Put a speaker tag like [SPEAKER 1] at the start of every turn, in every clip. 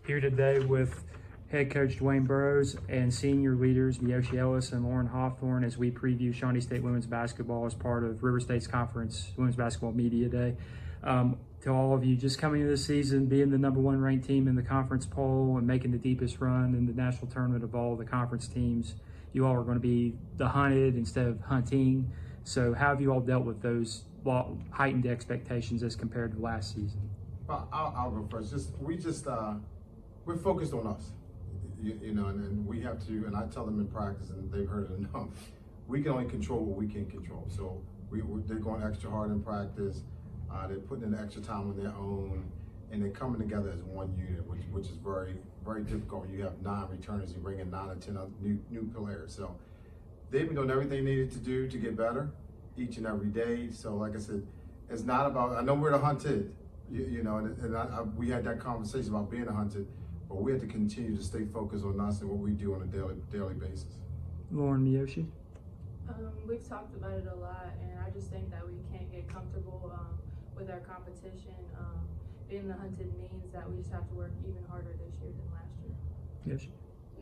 [SPEAKER 1] Here today with head coach Dwayne Burrows and senior leaders Miyoshi Ellis and Lauren Hawthorne as we preview Shawnee State women's basketball as part of River State's conference Women's Basketball Media Day. To all of you, just coming into this season, being the #1 ranked team in the conference poll and making the deepest run in the national tournament of all the conference teams, you all are going to be the hunted instead of hunting. So how have you all dealt with those heightened expectations as compared to last season?
[SPEAKER 2] I'll go first. We're focused on us, you know, and we have to, and I tell them in practice, and they've heard it enough, we can only control what we can control. So they're going extra hard in practice, they're putting in the extra time on their own, and they're coming together as one unit, which is very, very difficult. You have 9 returners, you bring in 9 or 10 other new players. So they've been doing everything they needed to do to get better each and every day. So like I said, it's not about, I know we're the hunted, you know, and we had that conversation about being the hunted, but we have to continue to stay focused on us and what we do on a daily basis.
[SPEAKER 1] Lauren, Miyoshi?
[SPEAKER 3] We've talked about it a lot, and I just think that we can't get comfortable with our competition. Being the hunted means that we just have to work even harder this year than last year.
[SPEAKER 1] Yes.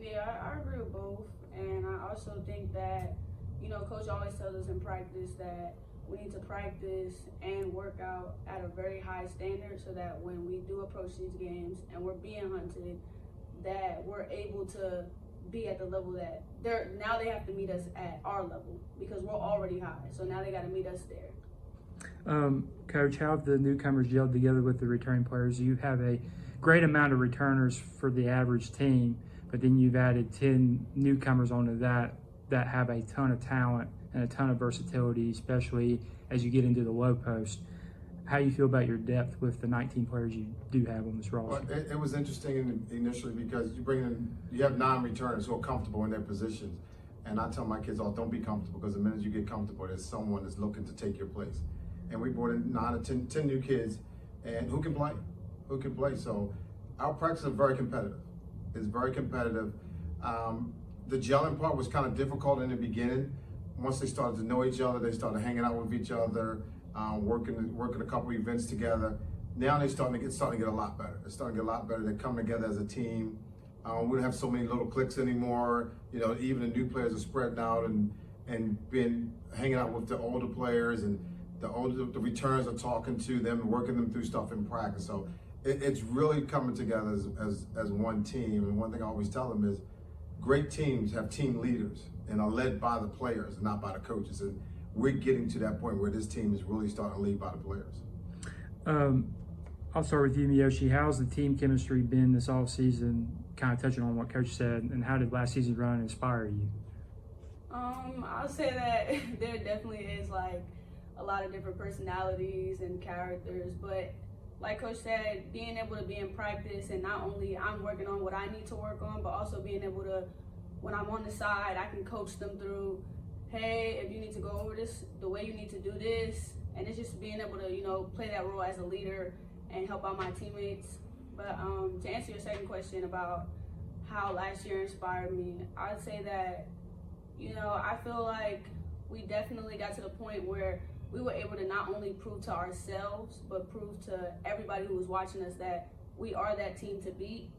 [SPEAKER 4] Yeah, I agree with both, and I also think that, you know, Coach always tells us in practice that we need to practice and work out at a very high standard so that when we do approach these games and we're being hunted, that we're able to be at the level that now they have to meet us at our level because we're already high. So now they got to meet us there.
[SPEAKER 1] Coach, how have the newcomers gelled together with the returning players? You have a great amount of returners for the average team, but then you've added 10 newcomers onto that have a ton of talent and a ton of versatility, especially as you get into the low post. How do you feel about your depth with the 19 players you do have on this roster?
[SPEAKER 2] Well, it was interesting initially because you have 9 returners who are comfortable in their positions. And I tell my kids, don't be comfortable, because the minute you get comfortable, there's someone that's looking to take your place. And we brought in 9 or 10 new kids and who can play. So our practice is very competitive. It's very competitive. The gelling part was kind of difficult in the beginning. Once they started to know each other, they started hanging out with each other, working a couple events together. Now they're starting to get a lot better. They're starting to get a lot better. They're coming together as a team. We don't have so many little cliques anymore. You know, even the new players are spreading out and been hanging out with the older players, and the returns are talking to them and working them through stuff in practice. So it's really coming together as one team. And one thing I always tell them is, great teams have team leaders and are led by the players, not by the coaches. And we're getting to that point where this team is really starting to lead by the players.
[SPEAKER 1] I'll start with you, Miyoshi. How's the team chemistry been this offseason, kind of touching on what Coach said, and how did last season's run inspire you?
[SPEAKER 4] I'll say that there definitely is like a lot of different personalities and characters, but like Coach said, being able to be in practice and not only I'm working on what I need to work on, but also being able to, when I'm on the side, I can coach them through, hey, if you need to go over this, the way you need to do this, and it's just being able to, you know, play that role as a leader and help out my teammates. But to answer your second question about how last year inspired me, I'd say that, you know, I feel like we definitely got to the point where we were able to not only prove to ourselves, but prove to everybody who was watching us that we are that team to beat.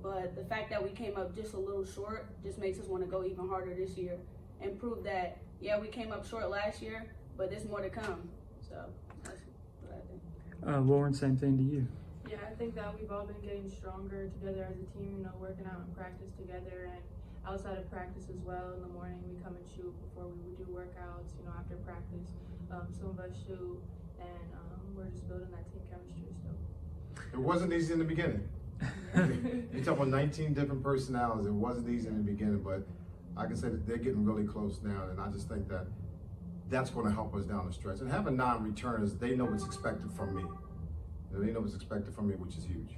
[SPEAKER 4] But the fact that we came up just a little short just makes us want to go even harder this year and prove that, yeah, we came up short last year, but there's more to come. So that's what I think.
[SPEAKER 1] Lauren, same thing to you.
[SPEAKER 3] Yeah, I think that we've all been getting stronger together as a team, you know, working out in practice together and outside of practice as well. In the morning, we come and shoot before we would do workouts, you know, after practice. Some of us shoot, and we're just building that team chemistry still.
[SPEAKER 2] It wasn't easy in the beginning. You talk about 19 different personalities. It wasn't easy in the beginning, but I can say that they're getting really close now, and I just think that that's going to help us down the stretch. And having 9 returners, they know what's expected from me. They know what's expected from me, which is huge.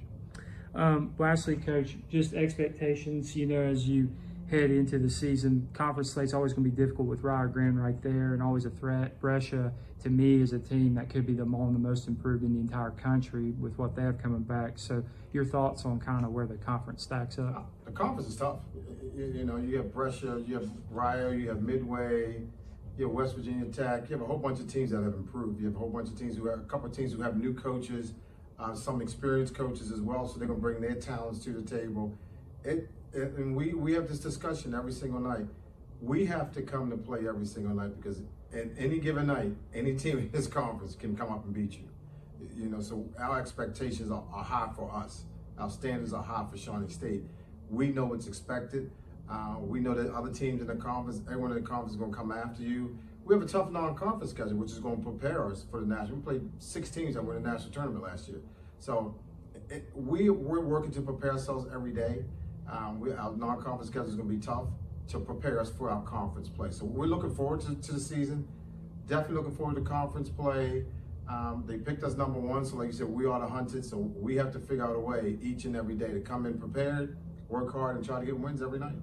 [SPEAKER 1] Lastly, Coach, just expectations, you know, as you head into the season. Conference slate's always going to be difficult with Rio Grande right there and always a threat. Brescia, to me, is a team that could be among the most improved in the entire country with what they have coming back. So your thoughts on kind of where the conference stacks up?
[SPEAKER 2] The conference is tough. You know, you have Brescia, you have Rio, you have Midway, you have West Virginia Tech. You have a whole bunch of teams that have improved. You have a whole bunch of teams a couple of teams who have new coaches. some experienced coaches as well, so they're gonna bring their talents to the table. And we have this discussion every single night. We have to come to play every single night because at any given night, any team in this conference can come up and beat you. You know, so our expectations are high for us. Our standards are high for Shawnee State. We know what's expected. We know that other teams in the conference, everyone in the conference is going to come after you. We have a tough non-conference schedule, which is going to prepare us for the national. We played 6 teams that won the national tournament last year. So we're working to prepare ourselves every day. Our non-conference schedule is going to be tough to prepare us for our conference play. So we're looking forward to the season. Definitely looking forward to conference play. They picked us number 1, so like you said, we are the hunted. So we have to figure out a way each and every day to come in prepared, work hard, and try to get wins every night.